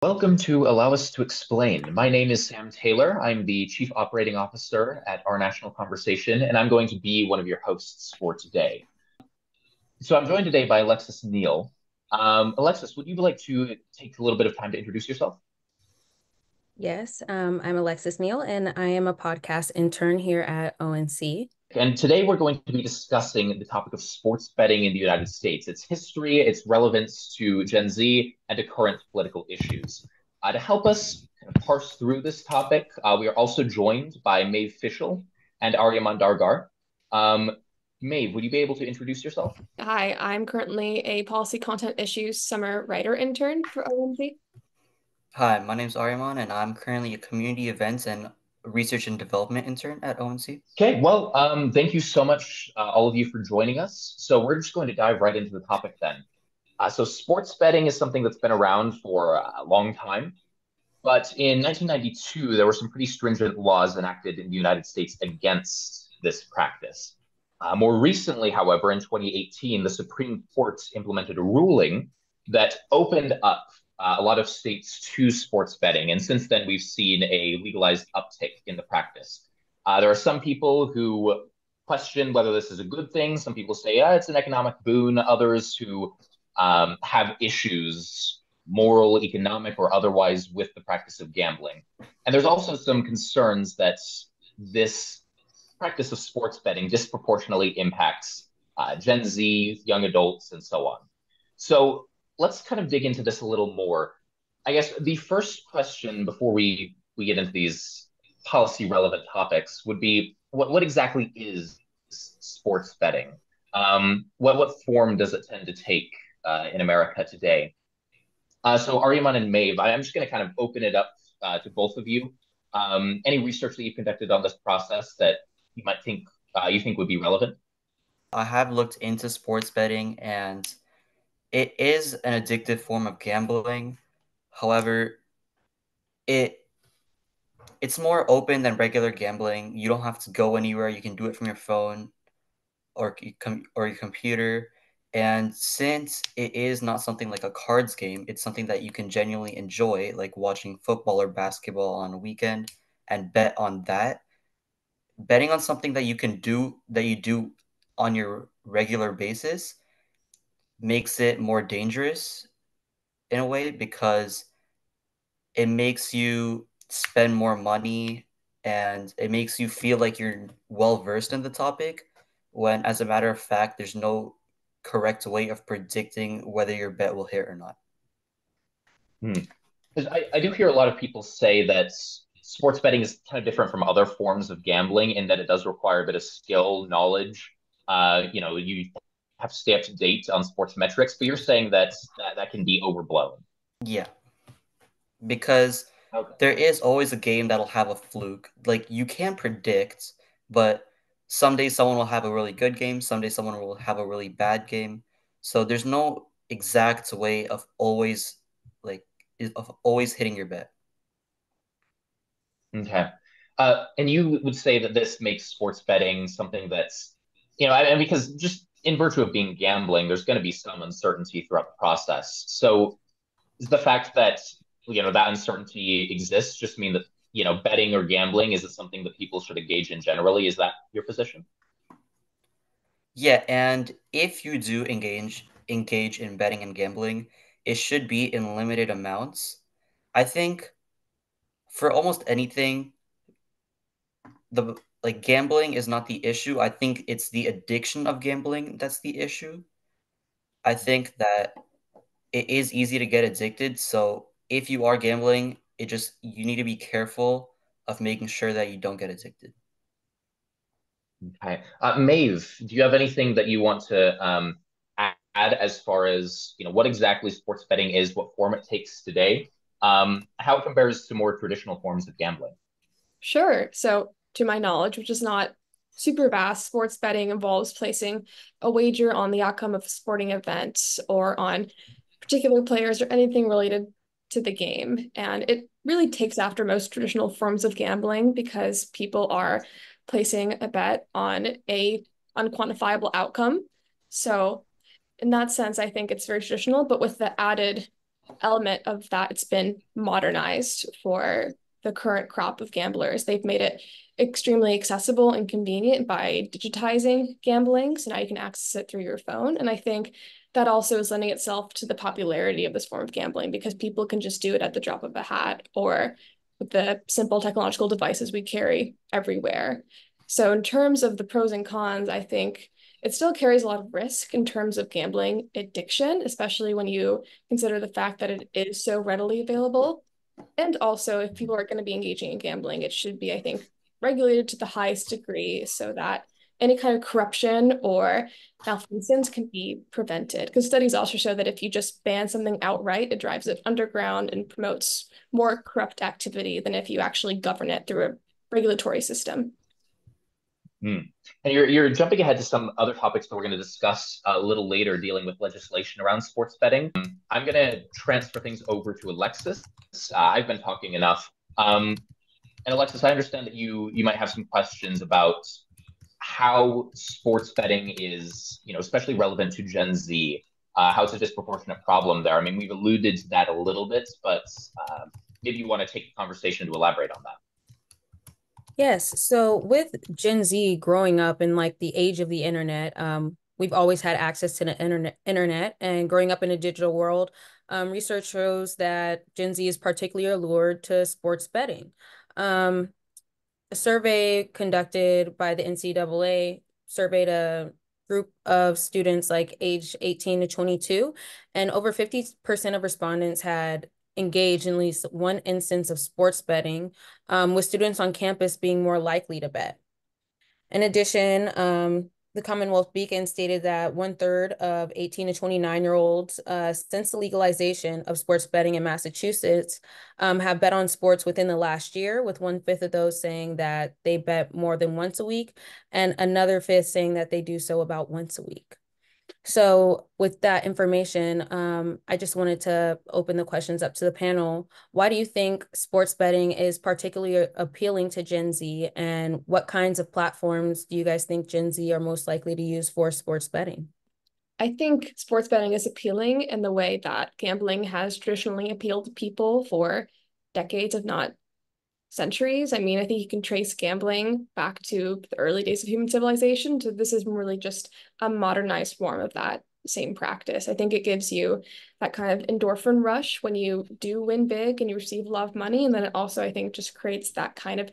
Welcome to Allow Us to Explain. My name is Sam Taylor. I'm the Chief Operating Officer at Our National Conversation, and I'm going to be one of your hosts for today. So I'm joined today by Alexis Neal. Alexis, would you like to take a little bit of time to introduce yourself? Yes, I'm Alexis Neal, and I am a podcast intern here at ONC. And today we're going to be discussing the topic of sports betting in the United States, its history, its relevance to Gen Z, and to current political issues. To help us kind of parse through this topic, we are also joined by Maeve Fischel and Aryaman Dargar. Um, Maeve, would you be able to introduce yourself? Hi, I'm currently a policy content issues summer writer intern for OMZ. Hi, my name's Aryaman, and I'm currently a community events and research and development intern at ONC. Okay, well, thank you so much, all of you, for joining us. So we're just going to dive right into the topic then. So sports betting is something that's been around for a long time. But in 1992, there were some pretty stringent laws enacted in the United States against this practice. More recently, however, in 2018, the Supreme Court implemented a ruling that opened up a lot of states to sports betting. And since then, we've seen a legalized uptick in the practice. There are some people who question whether this is a good thing. Some people say, it's an economic boon. Others who have issues, moral, economic, or otherwise, with the practice of gambling. And there's also some concerns that this practice of sports betting disproportionately impacts Gen Z, young adults, and so on. So let's kind of dig into this a little more. I guess the first question before we get into these policy relevant topics would be what exactly is sports betting? What form does it tend to take in America today? So Aryaman and Maeve, I'm just going to kind of open it up to both of you. Any research that you've conducted on this process that you think would be relevant? I have looked into sports betting, and it is an addictive form of gambling. However, it it's more open than regular gambling. You don't have to go anywhere. You can do it from your phone or your computer. And since it is not something like a cards game, it's something that you can genuinely enjoy, like watching football or basketball on a weekend and bet on that. Betting on something that you do on your regular basis makes it more dangerous in a way because it makes you spend more money and it makes you feel like you're well versed in the topic when as a matter of fact there's no correct way of predicting whether your bet will hit or not. Hmm. 'Cause I do hear a lot of people say that sports betting is kind of different from other forms of gambling in that it does require a bit of skill, knowledge. You have to stay up to date on sports metrics, but you're saying that can be overblown. Yeah, because Okay. there is always a game that'll have a fluke. Like you can predict, but someday someone will have a really good game, someday someone will have a really bad game. So there's no exact way of like always hitting your bet. Okay. And you would say that this makes sports betting something that's, and because just in virtue of being gambling, there's going to be some uncertainty throughout the process. So is the fact that, that uncertainty exists just mean that, betting or gambling isn't something that people should engage in generally? Is that your position? Yeah, and if you do engage in betting and gambling, it should be in limited amounts. I think for almost anything, the like gambling is not the issue. I think it's the addiction of gambling that's the issue. I think that it is easy to get addicted, so if you are gambling, you need to be careful of making sure that you don't get addicted. Okay. Maeve, do you have anything that you want to add as far as, what exactly sports betting is, what form it takes today, how it compares to more traditional forms of gambling? Sure. So, to my knowledge, which is not super vast, sports betting involves placing a wager on the outcome of a sporting event or on particular players or anything related to the game. And it really takes after most traditional forms of gambling because people are placing a bet on a unquantifiable outcome. So, in that sense, I think it's very traditional, but with the added element of that, it's been modernized for the current crop of gamblers. They've made it extremely accessible and convenient by digitizing gambling. So now you can access it through your phone. And I think that also is lending itself to the popularity of this form of gambling because people can just do it at the drop of a hat or with the simple technological devices we carry everywhere. So in terms of the pros and cons, I think it still carries a lot of risk in terms of gambling addiction, especially when you consider the fact that it is so readily available. And also, if people are going to be engaging in gambling, it should be, I think, regulated to the highest degree so that any kind of corruption or malfeasance can be prevented. Because studies also show that if you just ban something outright, it drives it underground and promotes more corrupt activity than if you actually govern it through a regulatory system. And you're jumping ahead to some other topics that we're going to discuss a little later, dealing with legislation around sports betting. I'm going to transfer things over to Alexis. I've been talking enough. And Alexis, I understand that you might have some questions about how sports betting is, especially relevant to Gen Z. How it's a disproportionate problem there. I mean, we've alluded to that a little bit, but maybe you want to take the conversation to elaborate on that. Yes. So with Gen Z growing up in like the age of the internet, we've always had access to the internet and growing up in a digital world, research shows that Gen Z is particularly allured to sports betting. A survey conducted by the NCAA surveyed a group of students like age 18 to 22, and over 50% of respondents had engaged in at least one instance of sports betting, with students on campus being more likely to bet. In addition, the Commonwealth Beacon stated that 1/3 of 18 to 29-year-olds, since the legalization of sports betting in Massachusetts, have bet on sports within the last year, with 1/5 of those saying that they bet more than once a week, and another fifth saying that they do so about once a week. So with that information, I just wanted to open the questions up to the panel. Why do you think sports betting is particularly appealing to Gen Z, and what kinds of platforms do you guys think Gen Z are most likely to use for sports betting? I think sports betting is appealing in the way that gambling has traditionally appealed to people for decades, if not centuries. I mean, I think you can trace gambling back to the early days of human civilization. So this is really just a modernized form of that same practice. I think it gives you that kind of endorphin rush when you do win big and you receive a lot of money. And then it also, I think, just creates that kind of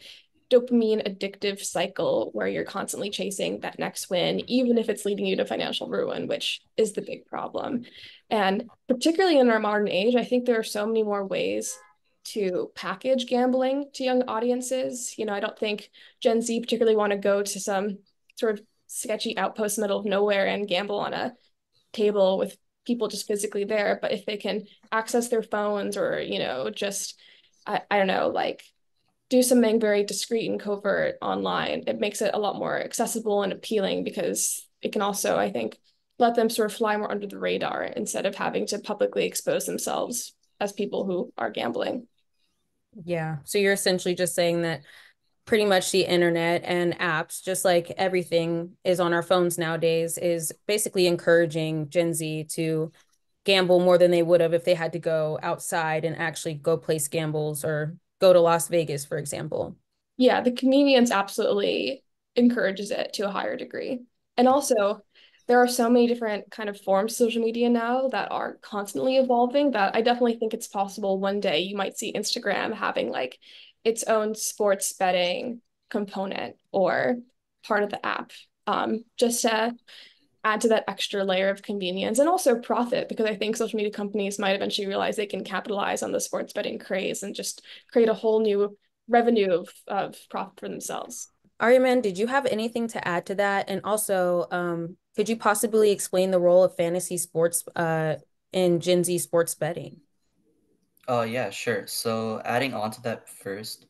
dopamine addictive cycle where you're constantly chasing that next win, even if it's leading you to financial ruin, which is the big problem. And particularly in our modern age, I think there are so many more ways to package gambling to young audiences. I don't think Gen Z particularly want to go to some sort of sketchy outpost middle of nowhere and gamble on a table with people just physically there. But if they can access their phones or, just, I don't know, like do something very discreet and covert online, it makes it a lot more accessible and appealing because it can also, I think, let them sort of fly more under the radar instead of having to publicly expose themselves as people who are gambling. Yeah. So you're essentially just saying that pretty much the internet and apps, just like everything is on our phones nowadays, is basically encouraging Gen Z to gamble more than they would have if they had to go outside and actually go place gambles or go to Las Vegas, for example. Yeah, the convenience absolutely encourages it to a higher degree. And also, there are so many different kind of forms of social media now that are constantly evolving that I definitely think it's possible one day you might see Instagram having like its own sports betting component or part of the app, just to add to that extra layer of convenience and also profit, because I think social media companies might eventually realize they can capitalize on the sports betting craze and just create a whole new revenue of profit for themselves. Aryaman, did you have anything to add to that? And also, could you possibly explain the role of fantasy sports in Gen Z sports betting? Yeah, sure. So adding on to that first,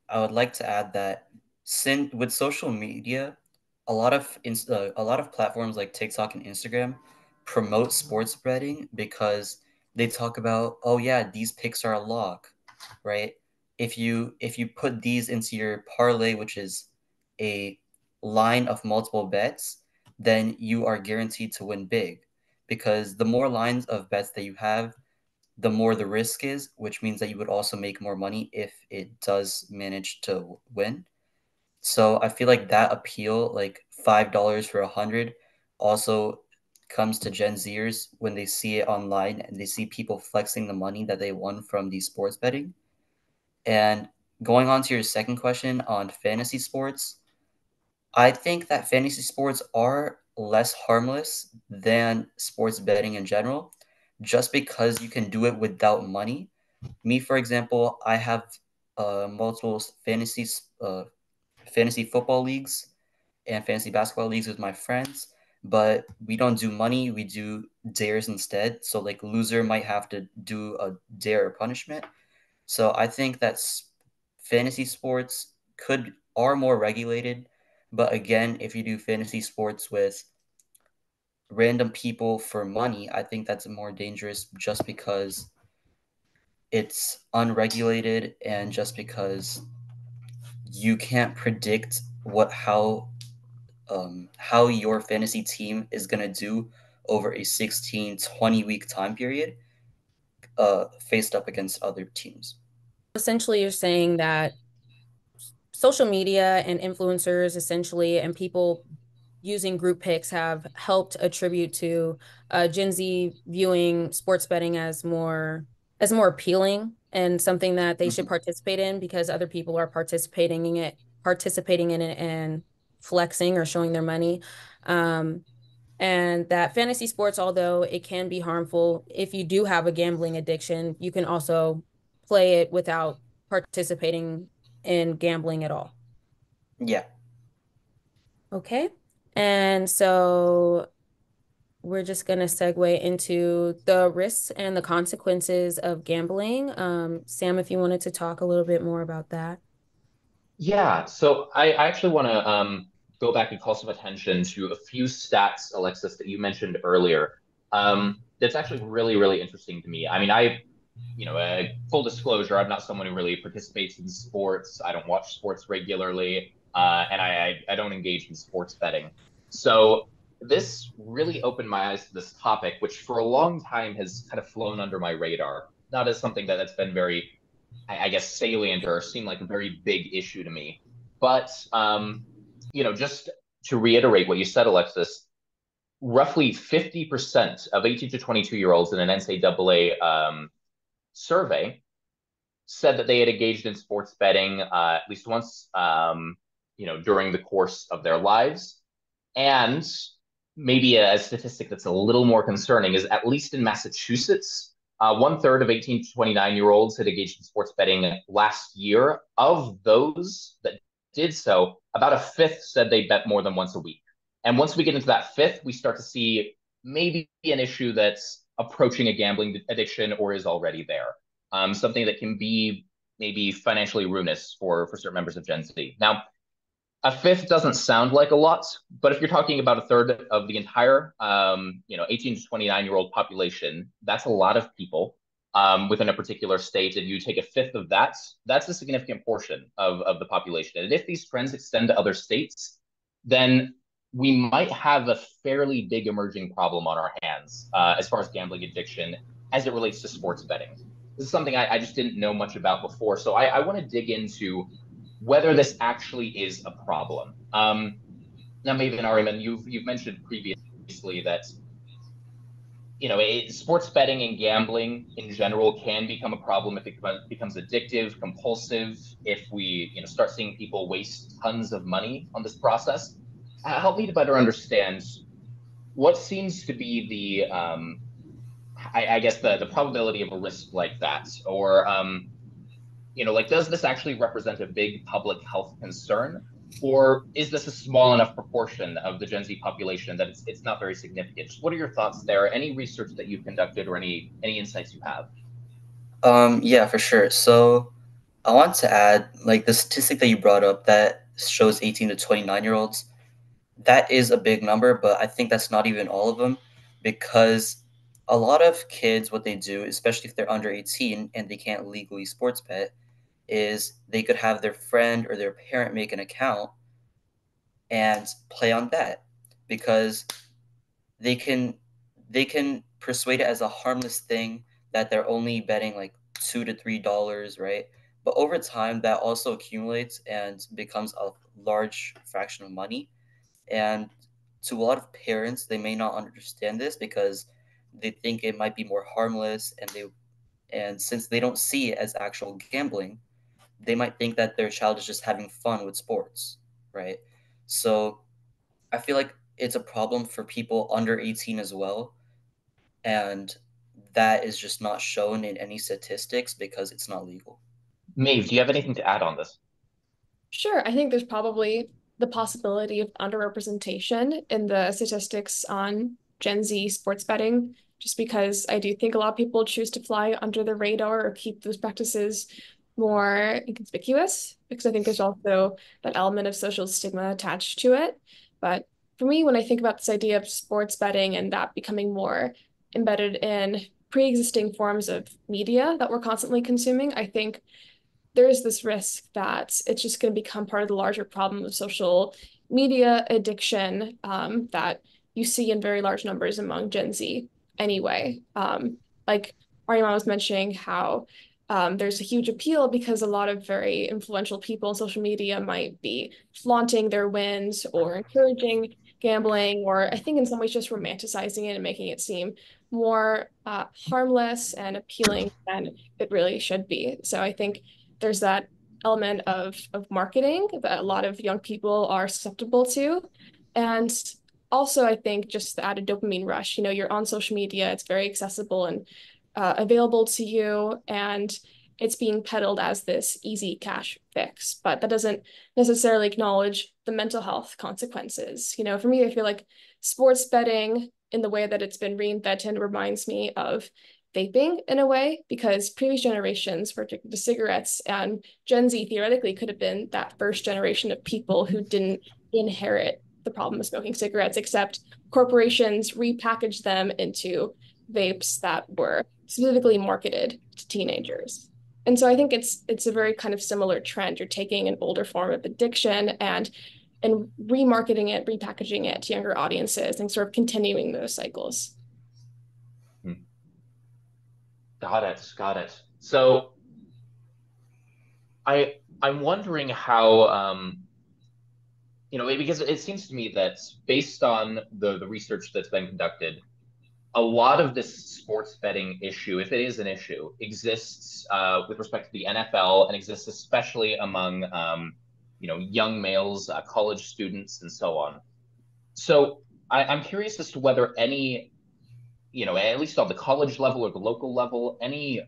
I would like to add that since with social media, a lot of platforms like TikTok and Instagram promote sports betting because they talk about, oh yeah, these picks are a lock, right? If you put these into your parlay, which is a line of multiple bets, then you are guaranteed to win big because the more lines of bets that you have, the more the risk is, which means that you would also make more money if it does manage to win. So I feel like that appeal, like $5 for 100, also comes to Gen Zers when they see it online and they see people flexing the money that they won from the sports betting. And going on to your second question on fantasy sports, I think that fantasy sports are less harmless than sports betting in general, just because you can do it without money. Me, for example, I have multiple fantasy football leagues and fantasy basketball leagues with my friends, but we don't do money. We do dares instead. So like loser might have to do a dare or punishment. So I think that fantasy sports could are more regulated, but again, if you do fantasy sports with random people for money, I think that's more dangerous just because it's unregulated and just because you can't predict how your fantasy team is going to do over a 16-20 week time period faced up against other teams. Essentially, you're saying that social media and influencers essentially and people using group picks have helped attribute to Gen Z viewing sports betting as more appealing and something that they should Mhm. participate in because other people are participating in it and flexing or showing their money. Um, and that fantasy sports, although it can be harmful, if you do have a gambling addiction, you can also play it without participating in gambling at all. Yeah. Okay. And so we're just going to segue into the risks and the consequences of gambling. Sam, if you wanted to talk a little bit more about that. Yeah, so I actually want to go back and call some attention to a few stats, Alexis, that you mentioned earlier. That's actually really, really interesting to me. I mean, full disclosure, I'm not someone who really participates in sports. I don't watch sports regularly, and I don't engage in sports betting. So this really opened my eyes to this topic, which for a long time has kind of flown under my radar, not as something that's been very I guess salient or seem like a very big issue to me. But just to reiterate what you said, Alexis, roughly 50% of 18 to 22-year-olds in an NCAA survey said that they had engaged in sports betting at least once, during the course of their lives. And maybe a statistic that's a little more concerning is at least in Massachusetts, 1/3 of 18 to 29-year-olds had engaged in sports betting last year. Of those that did so, about a fifth said they bet more than once a week. And once we get into that fifth, we start to see maybe an issue that's approaching a gambling addiction or is already there. Something that can be maybe financially ruinous for certain members of Gen Z. Now, a fifth doesn't sound like a lot, but if you're talking about a third of the entire, 18 to 29-year-old population, that's a lot of people within a particular state. And you take a fifth of that, that's a significant portion of the population. And if these trends extend to other states, then we might have a fairly big emerging problem on our hands as far as gambling addiction as it relates to sports betting. This is something I just didn't know much about before. So I want to dig into whether this actually is a problem. Now, maybe Nariman, you've mentioned previously that sports betting and gambling in general can become a problem if it becomes addictive, compulsive. If we start seeing people waste tons of money on this process, help me to better understand what seems to be I guess the probability of a risk like that, or does this actually represent a big public health concern? Or is this a small enough proportion of the Gen Z population that it's not very significant? What are your thoughts there? Any research that you've conducted or any insights you have? Yeah, for sure. So I want to add, like the statistic that you brought up that shows 18 to 29-year-olds, that is a big number, but I think that's not even all of them because a lot of kids, what they do, especially if they're under 18 and they can't legally sports bet, is they could have their friend or their parent make an account and play on that because they can they can persuade it as a harmless thing that they're only betting like $2 to $3, right? But over time, that also accumulates and becomes a large fraction of money. And to a lot of parents, they may not understand this because they think it might be more harmless, and since they don't see it as actual gambling, they might think that their child is just having fun with sports, right? So I feel like it's a problem for people under 18 as well, and that is just not shown in any statistics because it's not legal. Maeve, do you have anything to add on this? Sure, I think there's probably the possibility of underrepresentation in the statistics on Gen Z sports betting, just because I do think a lot of people choose to fly under the radar or keep those practices more inconspicuous, because I think there's also that element of social stigma attached to it. But for me, when I think about this idea of sports betting and that becoming more embedded in pre-existing forms of media that we're constantly consuming, I think there is this risk that it's just going to become part of the larger problem of social media addiction that you see in very large numbers among Gen Z anyway. Like Ariana was mentioning how there's a huge appeal because a lot of very influential people on social media might be flaunting their wins or encouraging gambling, or I think in some ways just romanticizing it and making it seem more harmless and appealing than it really should be. So I think there's that element of marketing that a lot of young people are susceptible to. And also, I think just the added dopamine rush. You know, you're on social media, it's very accessible and available to you, and it's being peddled as this easy cash fix, but that doesn't necessarily acknowledge the mental health consequences. You know, for me, I feel like sports betting in the way that it's been reinvented reminds me of vaping in a way, because previous generations were addicted to cigarettes, and Gen Z theoretically could have been that first generation of people who didn't inherit the problem of smoking cigarettes, except corporations repackaged them into vapes that were specifically marketed to teenagers. And so I think it's a very kind of similar trend. You're taking an older form of addiction and remarketing it, repackaging it to younger audiences, and sort of continuing those cycles. Hmm. Got it. Got it. So I'm wondering how because it seems to me that based on the research that's been conducted, a lot of this sports betting issue, if it is an issue, exists with respect to the NFL and exists especially among young males, college students, and so on. So I'm curious as to whether any, at least on the college level or the local level, any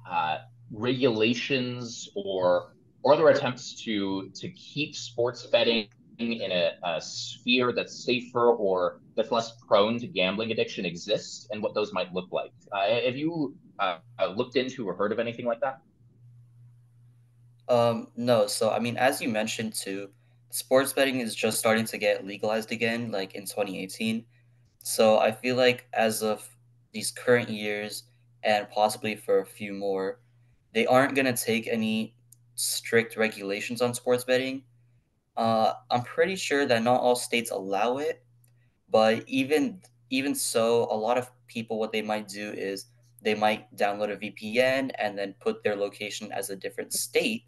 uh, regulations or other attempts to keep sports betting in a sphere that's safer or that's less prone to gambling addiction exists, and what those might look like. Have you looked into or heard of anything like that? No. So, I mean, as you mentioned too, sports betting is just starting to get legalized again, like in 2018. So I feel like as of these current years and possibly for a few more, they aren't going to take any strict regulations on sports betting. I'm pretty sure that not all states allow it, but even so, a lot of people what they might do is they might download a VPN and then put their location as a different state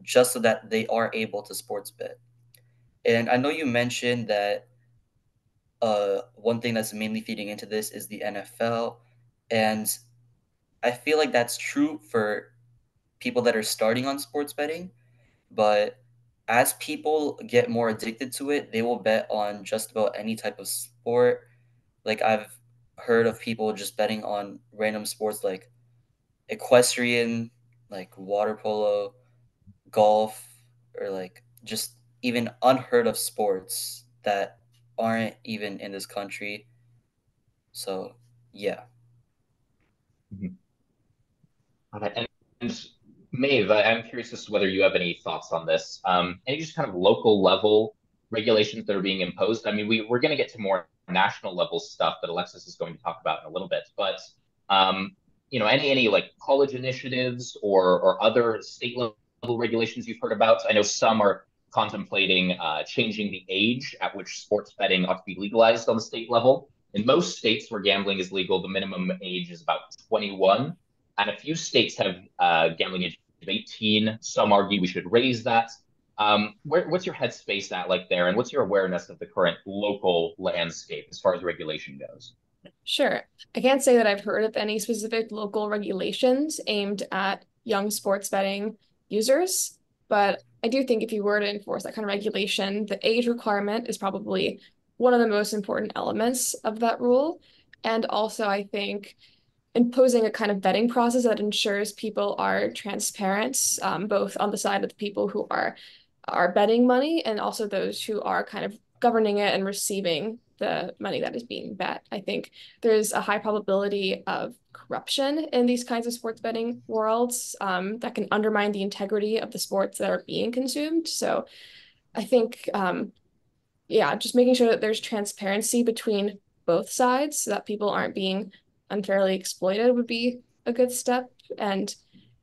just so that they are able to sports bet. And I know you mentioned that one thing that's mainly feeding into this is the NFL, and I feel like that's true for people that are starting on sports betting, but as people get more addicted to it, they will bet on just about any type of sport. Like I've heard of people just betting on random sports like equestrian, like water polo, golf, or like just even unheard of sports that aren't even in this country. So, yeah. Mhm. And Maeve, I'm curious as to whether you have any thoughts on this. Any just kind of local level regulations that are being imposed? I mean, we're going to get to more national level stuff that Alexis is going to talk about in a little bit, but um, any like college initiatives or other state level regulations you've heard about? I know some are contemplating changing the age at which sports betting ought to be legalized on the state level. In most states where gambling is legal, the minimum age is about 21, and a few states have gambling age of 18. Some argue we should raise that. What's your headspace at like there, and what's your awareness of the current local landscape as far as regulation goes? Sure. I can't say that I've heard of any specific local regulations aimed at young sports betting users, but I do think if you were to enforce that kind of regulation, the age requirement is probably one of the most important elements of that rule. And also, I think imposing a kind of vetting process that ensures people are transparent, both on the side of the people who are betting money and also those who are kind of governing it and receiving the money that is being bet. I think there's a high probability of corruption in these kinds of sports betting worlds, that can undermine the integrity of the sports that are being consumed. So I think, yeah, just making sure that there's transparency between both sides so that people aren't being unfairly exploited would be a good step. And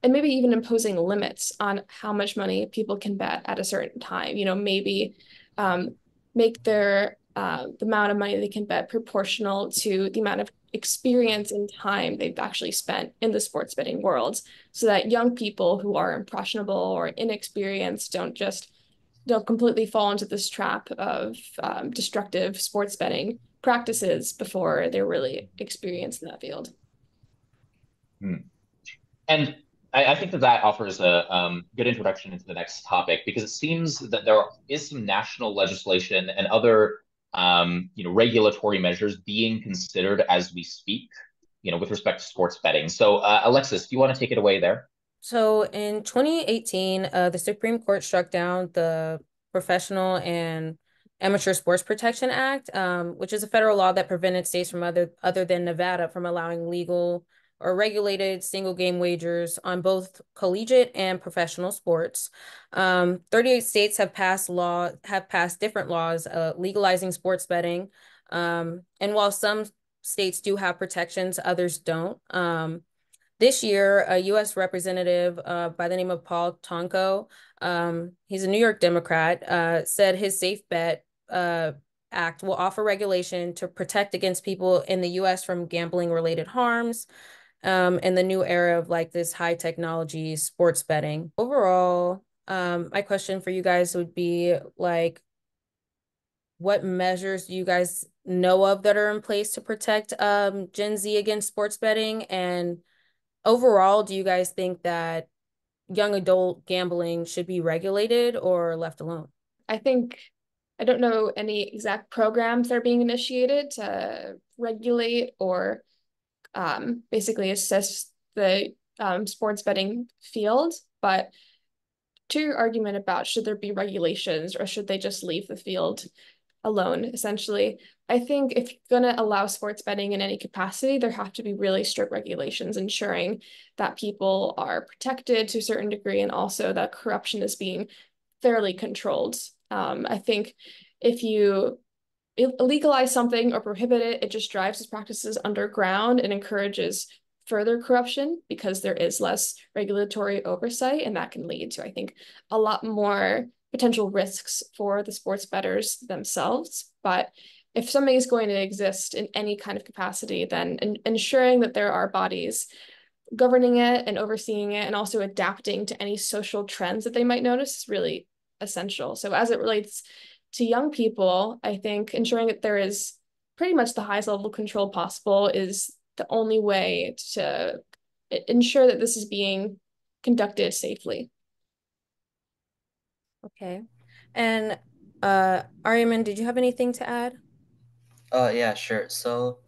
maybe even imposing limits on how much money people can bet at a certain time. Maybe um, make the amount of money they can bet proportional to the amount of experience and time they've actually spent in the sports betting world, so that young people who are impressionable or inexperienced don't completely fall into this trap of destructive sports betting practices before they're really experienced in that field. Hmm. And I think that that offers a good introduction into the next topic because it seems that there is some national legislation and other regulatory measures being considered as we speak, with respect to sports betting. So, Alexis, do you want to take it away there? So in 2018, the Supreme Court struck down the Professional and Amateur Sports Protection Act, which is a federal law that prevented states from other than Nevada from allowing legal or regulated single game wagers on both collegiate and professional sports. 38 states have passed different laws legalizing sports betting. And while some states do have protections, others don't. This year, a U.S. representative by the name of Paul Tonko, he's a New York Democrat, said his Safe Bet Act will offer regulation to protect against people in the U.S. from gambling-related harms, in the new era of like this high technology sports betting. Overall, my question for you guys would be like, what measures do you guys know of that are in place to protect Gen Z against sports betting? And overall, do you guys think that young adult gambling should be regulated or left alone? I think I don't know any exact programs that are being initiated to regulate or basically assess the sports betting field. But to your argument about should there be regulations or should they just leave the field alone, essentially, I think if you're going to allow sports betting in any capacity, there have to be really strict regulations ensuring that people are protected to a certain degree and also that corruption is being fairly controlled. I think if you legalize something or prohibit it, it just drives these practices underground and encourages further corruption because there is less regulatory oversight, and that can lead to, I think, a lot more potential risks for the sports bettors themselves. But if something is going to exist in any kind of capacity, then ensuring that there are bodies governing it and overseeing it and also adapting to any social trends that they might notice is really essential. So as it relates to young people, I think ensuring that there is pretty much the highest level of control possible is the only way to ensure that this is being conducted safely. Okay. And Ariman, did you have anything to add? Yeah, sure. So,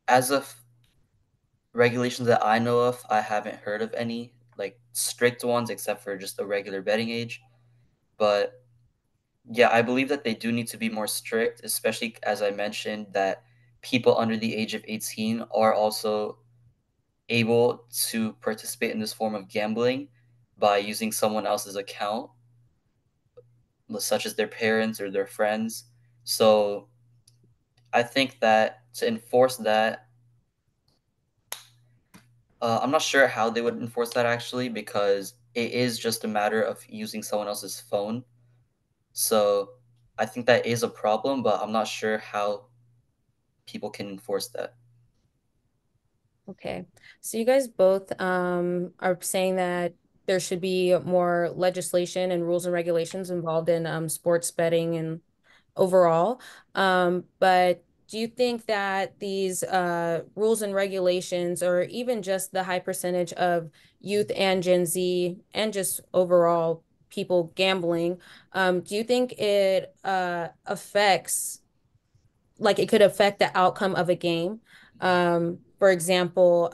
as of regulations that I know of, I haven't heard of any like strict ones except for just a regular betting age. But yeah, I believe that they do need to be more strict, especially as I mentioned that people under the age of 18 are also able to participate in this form of gambling by using someone else's account, such as their parents or their friends. So I think that to enforce that, I'm not sure how they would enforce that actually, because it is just a matter of using someone else's phone. So I think that is a problem, but I'm not sure how people can enforce that. Okay. So you guys both are saying that there should be more legislation and rules and regulations involved in sports betting and overall. But do you think that these rules and regulations, or even just the high percentage of youth and Gen Z and just overall people gambling, do you think it affects, like it could affect the outcome of a game? For example,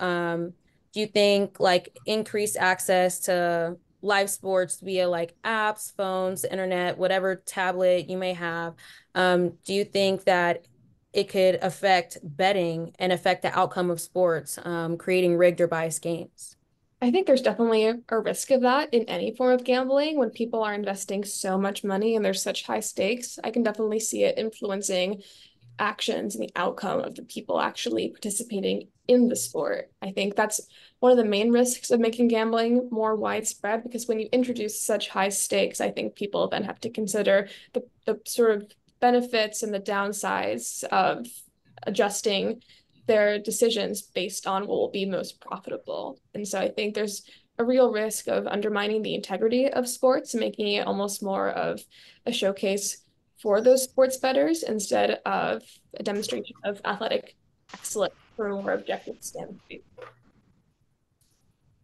do you think like increased access to live sports via like apps, phones, internet, whatever tablet you may have, do you think that it could affect betting and affect the outcome of sports, creating rigged or biased games? I think there's definitely a risk of that in any form of gambling when people are investing so much money and there's such high stakes. I can definitely see it influencing actions and the outcome of the people actually participating in the sport. I think that's one of the main risks of making gambling more widespread, because when you introduce such high stakes, I think people then have to consider the sort of benefits and the downsides of adjusting their decisions based on what will be most profitable. And so I think there's a real risk of undermining the integrity of sports and making it almost more of a showcase for those sports bettors instead of a demonstration of athletic excellence from a more objective standpoint.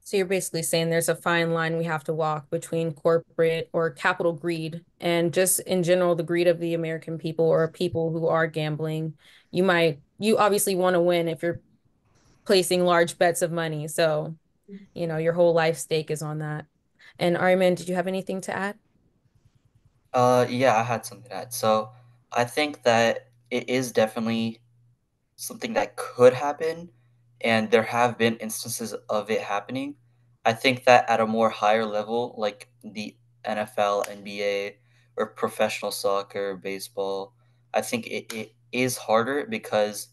So you're basically saying there's a fine line we have to walk between corporate or capital greed and just in general the greed of the American people or people who are gambling. You obviously want to win if you're placing large bets of money. So, your whole life stake is on that. And Ariman, did you have anything to add? Yeah, I had something to add. So I think that it is definitely something that could happen, and there have been instances of it happening. I think that at a more higher level, like the NFL, NBA, or professional soccer, baseball, I think it is harder because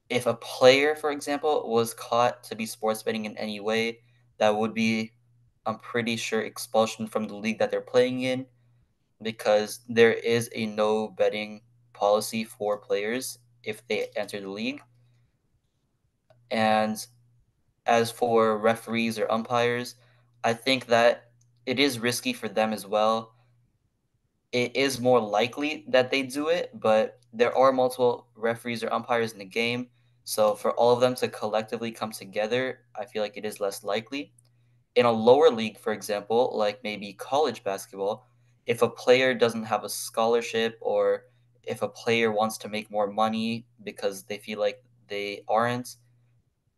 if a player, for example, was caught to be sports betting in any way, that would be, I'm pretty sure, expulsion from the league that they're playing in, because there is a no betting policy for players if they enter the league. And as for referees or umpires, I think that it is risky for them as well. It is more likely that they do it, but there are multiple referees or umpires in the game. So for all of them to collectively come together, I feel like it is less likely. In a lower league, for example, like maybe college basketball, if a player doesn't have a scholarship, or if a player wants to make more money because they feel like they aren't,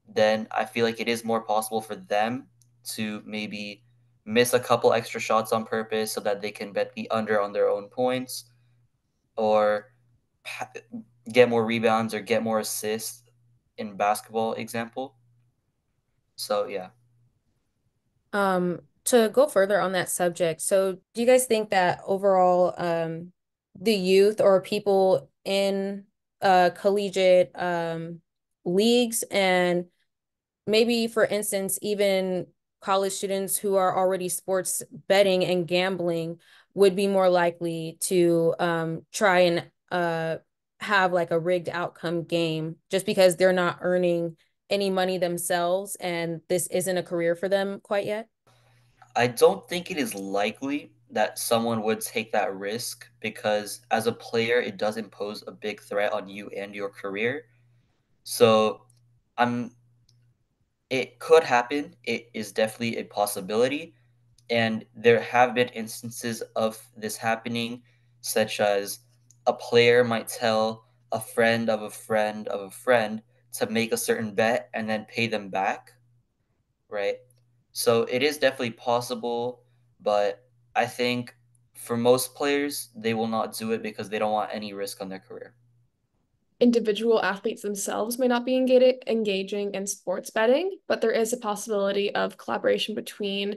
then I feel like it is more possible for them to maybe miss a couple extra shots on purpose so that they can bet the under on their own points, or pa- get more rebounds or get more assists in basketball example. So yeah. To go further on that subject, so do you guys think that overall, the youth or people in collegiate leagues, and maybe for instance, even college students who are already sports betting and gambling would be more likely to try and have like a rigged outcome game just because they're not earning any money themselves and this isn't a career for them quite yet? I don't think it is likely that someone would take that risk, because as a player, it does impose a big threat on you and your career. So I'm it could happen. It is definitely a possibility. And there have been instances of this happening, such as a player might tell a friend of a friend of a friend to make a certain bet and then pay them back, right? So it is definitely possible, but I think for most players, they will not do it because they don't want any risk on their career. Individual athletes themselves may not be engaging in sports betting, but there is a possibility of collaboration between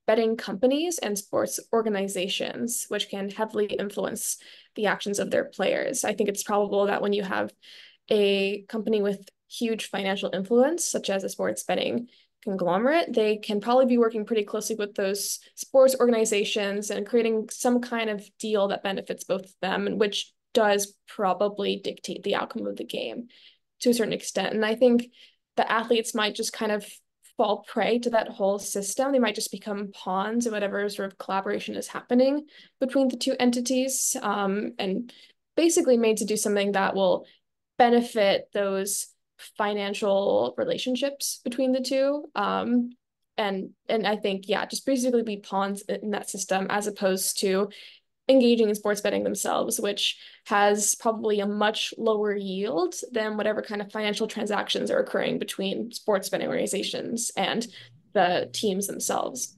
betting companies and sports organizations, which can heavily influence the actions of their players. I think it's probable that when you have a company with huge financial influence, such as a sports betting conglomerate, they can probably be working pretty closely with those sports organizations and creating some kind of deal that benefits both of them, and which does probably dictate the outcome of the game to a certain extent. And I think the athletes might just kind of fall prey to that whole system. They might just become pawns of whatever sort of collaboration is happening between the two entities, and basically made to do something that will benefit those financial relationships between the two. And I think, yeah, just basically be pawns in that system as opposed to engaging in sports betting themselves, which has probably a much lower yield than whatever kind of financial transactions are occurring between sports betting organizations and the teams themselves.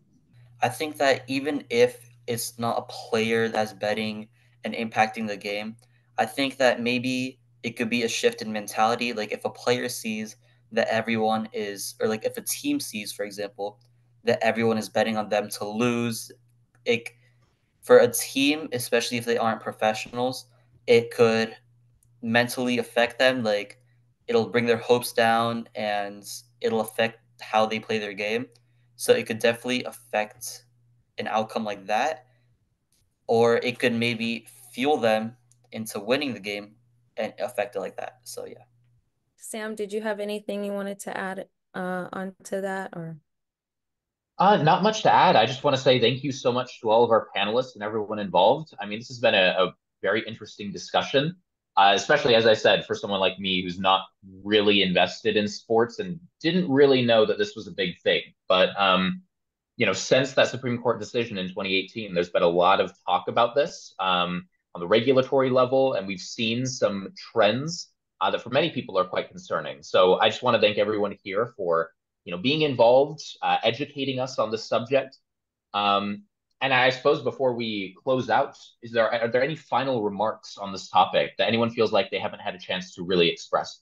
I think that even if it's not a player that's betting and impacting the game, I think that maybe it could be a shift in mentality. Like if a player sees that everyone is, or like if a team sees, for example, that everyone is betting on them to lose, it for a team, especially if they aren't professionals, it could mentally affect them. Like it'll bring their hopes down and it'll affect how they play their game. So it could definitely affect an outcome like that, or it could maybe fuel them into winning the game and affect it like that. So yeah. Sam, did you have anything you wanted to add onto that or? Not much to add. I just want to say thank you so much to all of our panelists and everyone involved. I mean, this has been a very interesting discussion, especially as I said, for someone like me who's not really invested in sports and didn't really know that this was a big thing. But since that Supreme Court decision in 2018, there's been a lot of talk about this on the regulatory level, and we've seen some trends that for many people are quite concerning. So I just want to thank everyone here for being involved, educating us on this subject. And I suppose before we close out, are there any final remarks on this topic that anyone feels like they haven't had a chance to really express?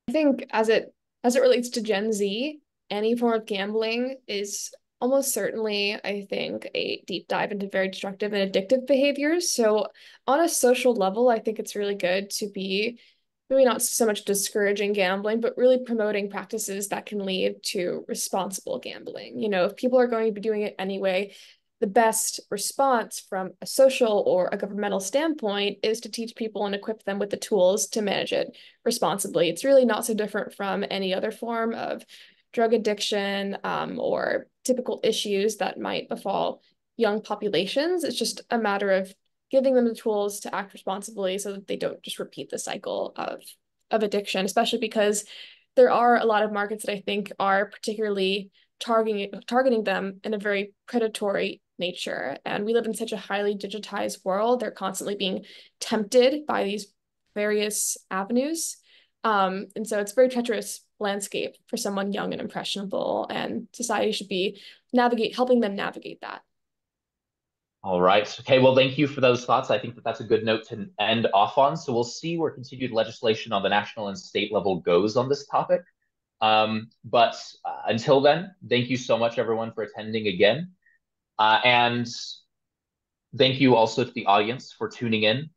I think as it relates to Gen Z, any form of gambling is almost certainly, I think, a deep dive into very destructive and addictive behaviors. So on a social level, I think it's really good to be maybe not so much discouraging gambling, but really promoting practices that can lead to responsible gambling. If people are going to be doing it anyway, the best response from a social or a governmental standpoint is to teach people and equip them with the tools to manage it responsibly. It's really not so different from any other form of drug addiction, or typical issues that might befall young populations. It's just a matter of giving them the tools to act responsibly so that they don't just repeat the cycle of addiction, especially because there are a lot of markets that I think are particularly targeting them in a very predatory nature. And we live in such a highly digitized world. They're constantly being tempted by these various avenues. And so it's a very treacherous landscape for someone young and impressionable, and society should be helping them navigate that. All right. Okay. Well, thank you for those thoughts. I think that that's a good note to end off on. So we'll see where continued legislation on the national and state level goes on this topic. But until then, thank you so much, everyone, for attending again. And thank you also to the audience for tuning in.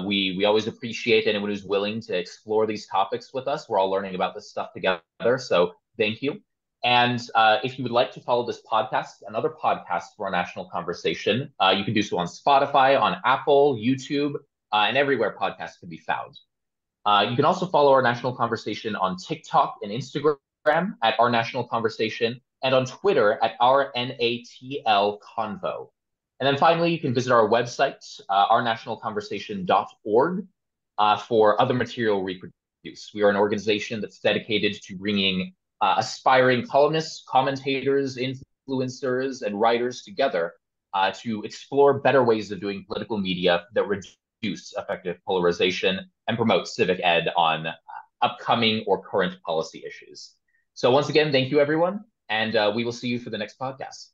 We always appreciate anyone who's willing to explore these topics with us. We're all learning about this stuff together. So thank you. And if you would like to follow this podcast and other podcasts for our national conversation, you can do so on Spotify, on Apple, YouTube, and everywhere podcasts can be found. You can also follow our national conversation on TikTok and Instagram at Our National Conversation, and on Twitter at Our NATL Convo. And then finally, you can visit our website, ournationalconversation.org, for other material we produce. We are an organization that's dedicated to bringing aspiring columnists, commentators, influencers, and writers together to explore better ways of doing political media that reduce effective polarization and promote civic ed on upcoming or current policy issues. So once again, thank you, everyone, and we will see you for the next podcast.